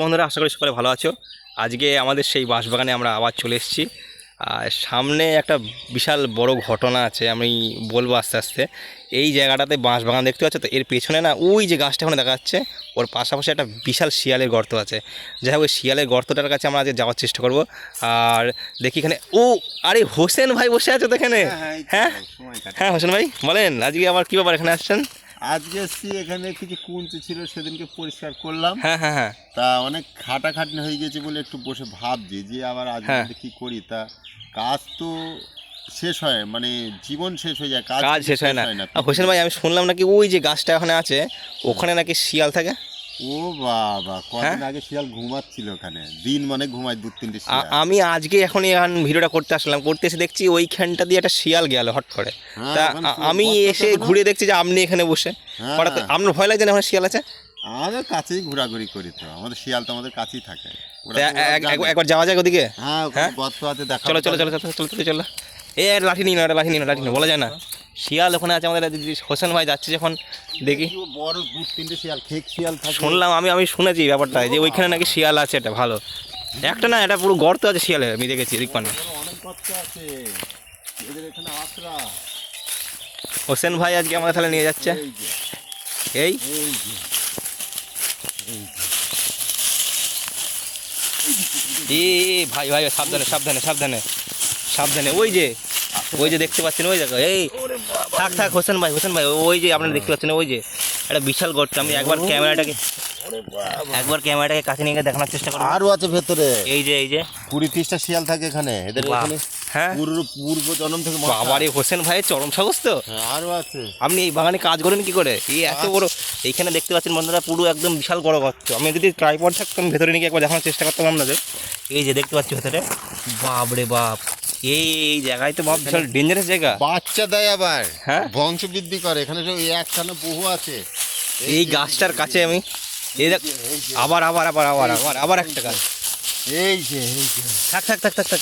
বন্ধুরা, আশা করি সকলে ভালো আছো। আজকে আমাদের সেই বাঁশবাগানে আমরা আবার চলে এসেছি। আর সামনে একটা বিশাল বড় ঘটনা আছে, আমি বলবো আস্তে আস্তে। এই জায়গাটাতে বাঁশবাগান দেখতে পাচ্ছ তো, এর পেছনে না ওই যে গাছটা ওখানে দেখা যাচ্ছে, ওর পাশাপাশি একটা বিশাল শিয়ালের গর্ত আছে। যাই হোক, ওই শিয়ালের গর্তটার কাছে আমরা আজকে যাওয়ার চেষ্টা করব। আর দেখি এখানে আরে হোসেন ভাই বসে আছো তো এখানে? হ্যাঁ হ্যাঁ, হোসেন ভাই বলেন, আজকে আবার কী ব্যাপার এখানে আসছেন? আজকে এসছি, এখানে কিছু কুঞ্চি ছিল, সেদিনকে পরিষ্কার করলাম। হ্যাঁ হ্যাঁ হ্যাঁ, তা অনেক খাটাখাটনি হয়ে গেছে বলে একটু বসে ভাবছি যে আবার আজকে কি করি। তা কাজ তো শেষ হয়, মানে জীবন শেষ হয়ে যায়, কাজ শেষ হয় না। হোসেন ভাই, আমি শুনলাম নাকি ওই যে গাছটা ওখানে আছে, ওখানে নাকি শিয়াল থাকে। ও বাবা, কদিন আগে শিয়াল ঘুমাচ্ছিল ওখানে, দিন মানে ঘুমায় 2-3টে শিয়াল। আমি আজকে এখন ভিডিওটা করতে আসলাম, করতে এসে দেখছি ওইখানটা দিয়ে একটা শিয়াল গেল হট করে। তা আমি এসে ঘুরে দেখছি যে আপনি এখানে বসে, হঠাৎ আপনার ভয় লাগছে না ওখানে শিয়াল আছে? আমাদের কাছেই ঘোরাঘুরি করি, তো আমাদের শিয়াল তো আমাদের কাছেই থাকে। একবার যাওয়া যায় ওদিকে? হ্যাঁ, গর্ত আছে, দেখা। চলো চলো চলো চলো চলো চলো। লাঠি নিন, লাঠি নিন, লাঠি নিন, বলা যায় না। শিয়াল ওখানে আছে আমাদের। হোসেন ভাই যাচ্ছে যখন দেখি বড় 2-3টে শিয়াল, খেক শিয়াল থাকে। শুনলাম, আমি শুনেছি ব্যাপারটা, যে ওইখানে নাকি শিয়াল আছে। এটা ভালো, একটা না, এটা পুরো গর্ত আছে শিয়ালের, আমি দেখেছি দেখবেন। অনেক গর্ত আছে এদের এখানে, আশ্রা। হোসেন ভাই আজকে আমাদের তাহলে নিয়ে যাচ্ছে এই ভাই ভাই, সাবধানে সাবধানে সাবধানে সাবধানে। ওই যে দেখতে পাচ্ছেন ওই জায়গা, এই থাক থাক হোসেন ভাই, হোসেন ভাই, ওই যে আপনারা দেখতে পাচ্ছেন ওই যে একটা বিশাল গর্ত। আমি একবার ক্যামেরাটাকে কাছে নিয়ে গিয়ে দেখানোর চেষ্টা করব। আরও আছে ভেতরে, এই যে 20-30টা শিয়াল থাকে এখানে, এদের এখানে। হ্যাঁ, পূর্ব জন্ম থেকে। বাবারে, হোসেন ভাইয়ের চরম সাহস তো। আরও আছে। আপনি এই বাগানে কাজ করেন কি করে? এই এত বড়, এইখানে দেখতে পাচ্ছেন বন্ধুরা, পুরো একদম বিশাল বড় গর্ত। আমি যদি ট্রাইপড থাকতাম ভেতরে নিয়ে একবার দেখানোর চেষ্টা করতাম আপনাদের। এই যে দেখতে পাচ্ছি ভেতরে, বাপরে বাপ, এই জায়গায় তো বাপ বিশাল ডেঞ্জারাস জায়গা। বাচ্চা দেয় আবার, হ্যাঁ, বংশ বৃদ্ধি করে এখানে। সব একখানে বহু আছে এই গাছটার কাছে আমি এই দেখ, আবার আবার আবার আবার আবার আবার একটা গাছ। এই যে থাক থাক থাক থাক থাক,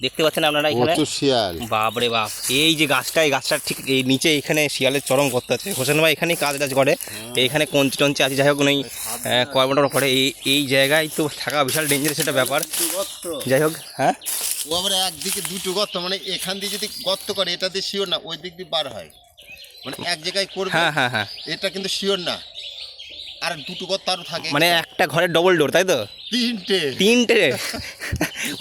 দেখতে পাচ্ছেন আপনারা এখানে শিয়াল। বাপরে বাপ, এই যে গাছটা, এই গাছটার ঠিক এই নিচে এখানে শিয়ালের চরম গর্ত আছে। হোসেন ভাই এখানেই কাজ টাজ করে, এইখানে কঞ্চি টঞ্চি আছে। যাই হোক, নেই কর্মটার করে এই জায়গায় তো থাকা বিশাল ডেঞ্জারাস একটা ব্যাপার। যাই হোক, হ্যাঁ, ও আবার একদিকে 2টো গর্ত, মানে এখান দিয়ে যদি গর্ত করে, এটা দিয়ে শিওর না ওই দিক দিয়ে বার হয়, মানে এক জায়গায় করবে। হ্যাঁ হ্যাঁ হ্যাঁ, এটা কিন্তু শিওর না। আর 2টো গর্ত আরও থাকে, মানে একটা ঘরের ডবল ডোর, তাই তো? 3টে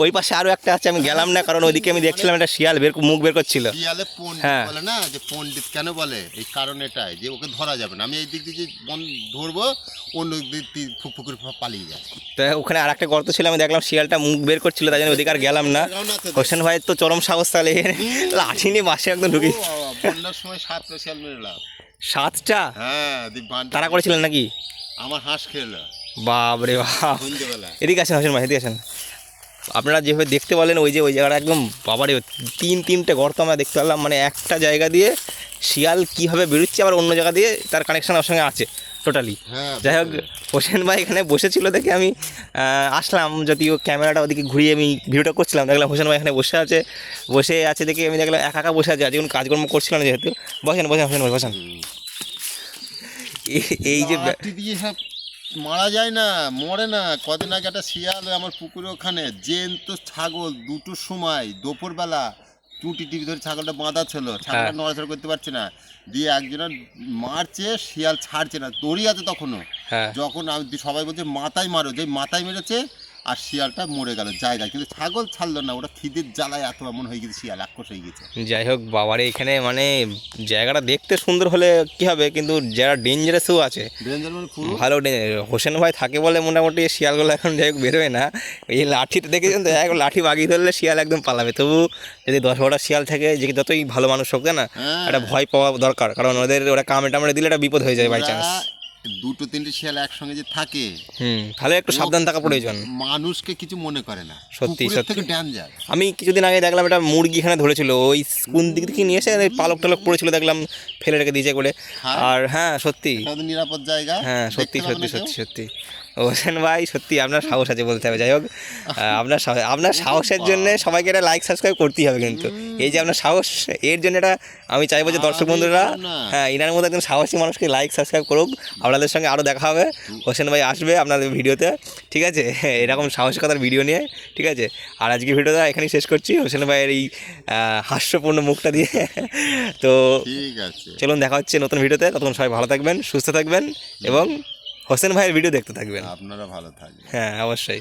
ওই পাশে আরো একটা আছে, আমি গেলাম না, কারণ ওইদিকে আমি দেখছিলাম একটা শিয়াল মুখ বের করছিল। শিয়ালে পণ্ডিত বলে না, যে পণ্ডিত কেন বলে, এই কারণ এটাই যে ওকে ধরা যাবে না। আমি এই দিক দিয়ে ধরবো, অন্য দিক দিয়ে ফুকুর পালিয়ে যায়। তো ওখানে আর একটা গর্ত ছিল, আমি দেখলাম শিয়ালটা মুখ বের করছিল, তাই জন্য ওইদিকে আর গেলাম না। হোসেন ভাইয়ের তো চরম সাহস, তাহলে লাঠি নিয়ে বাসে একদম ঢুকি। বন্যার সময় 7টা শিয়াল মেরেলাম। 7টা? হ্যাঁ, তারা করেছিলেন নাকি? আমার হাঁস খেলো। বাপরে বাপ, এদিকে আসেন হোসেন ভাই, এদিকে আসেন। আপনারা যেভাবে দেখতে বলেন, ওই জায়গাটা একদম বাবারে, 3টে গর্ত আমরা দেখতে পেলাম। মানে একটা জায়গা দিয়ে শিয়াল কীভাবে বেরোচ্ছে, আবার অন্য জায়গা দিয়ে তার কানেকশান ওর সঙ্গে আছে টোটালি। যাই হোক, হোসেন ভাই এখানে বসেছিল দেখে আমি আসলাম, যদিও ক্যামেরাটা ওদিকে ঘুরিয়ে আমি ভিডিওটা করছিলাম, দেখলাম হোসেন ভাই এখানে বসে আছে দেখে আমি দেখলাম একা বসে আছে, আজ কোনো কাজকর্ম করছিল না যেহেতু। বসেন বসেন হোসেন ভাই, বসেন। এই যে সব মারা যায় না, মরে না। কদিন আগে একটা শিয়াল আমার পুকুরে ওখানে, জ্যান্ত ছাগল 2টোর সময় দুপুরবেলা, টুটি টিভি ধরে ছাগলটা বাঁধা ছিল, ছাগলটা নড়াচড়া করতে পারছে না, দিয়ে একজনের মারছে, শিয়াল ছাড়ছে না, দড়ি আছে তখনও। যখন আমি সবাই বলছে মাথায় মারো, যে মাথায় মেরেছে, আর শিয়ালটা মরে গেল জায়গায়, কিন্তু ছাগল ছাড়লো না। ওরা খিদের জ্বালায় এত এমন হয়ে গেছে, শিয়াল আক্রোশ হয়ে গেছে। যাই হোক, বাবারে, এখানে মানে জায়গাটা দেখতে সুন্দর হলে কি হবে, কিন্তু যারা ডেঞ্জারাসও আছে, ভালো হোসেন ভাই থাকে বলে মোটামুটি শিয়ালগুলো এখন যাই হোক বেরোয় না। এই লাঠিটা দেখেছেন তো, এক লাঠি বাগিয়ে ধরলে শিয়াল একদম পালাবে। তবু যদি 10-12টা শিয়াল থাকে, যে যতই ভালো মানুষ হোক না, একটা ভয় পাওয়া দরকার, কারণ ওরা কামড়ে দিলে একটা বিপদ হয়ে যায় বাই চান্স। 2-3টে শিয়াল একসঙ্গে যে থাকে, তাহলে একটু সাবধান থাকা প্রয়োজন। মানুষকে কিছু মনে করে না, সত্যি সত্যি। ডেঞ্জার। আমি কিছুদিন আগে দেখলাম একটা মুরগি এখানে ধরেছিল, ওই কোন দিক থেকে নিয়ে এসে পালক টালক পড়েছিল, দেখলাম ফেলে রেখে দিয়েছে করে। আর হ্যাঁ, সত্যি নিরাপদ জায়গা। হ্যাঁ, সত্যি সত্যি সত্যি সত্যি। হোসেন ভাই সত্যি আপনার সাহস আছে বলতে হবে। যাই হোক আপনার সাহসের জন্য সবাইকে এটা লাইক সাবস্ক্রাইব করতেই হবে কিন্তু। এই যে আপনার সাহস, এর জন্য এটা আমি চাইবো যে দর্শক বন্ধুরা হ্যাঁ ইনার মধ্যে একজন সাহসী মানুষকে লাইক সাবস্ক্রাইব করুক। আপনাদের সঙ্গে আরও দেখা হবে, হোসেন ভাই আসবে আপনাদের ভিডিওতে, ঠিক আছে, এরকম সাহসিকতার ভিডিও নিয়ে, ঠিক আছে। আর আজকে ভিডিওটা এখানেই শেষ করছি হোসেন ভাইয়ের এই হাস্যপূর্ণ মুখটা দিয়ে। তো ঠিক আছে, চলুন দেখা হচ্ছে নতুন ভিডিওতে, ততক্ষণ সবাই ভালো থাকবেন, সুস্থ থাকবেন এবং হোসেন ভাইয়ের ভিডিও দেখতে থাকবেন। আপনারা ভালো থাকবেন। হ্যাঁ অবশ্যই।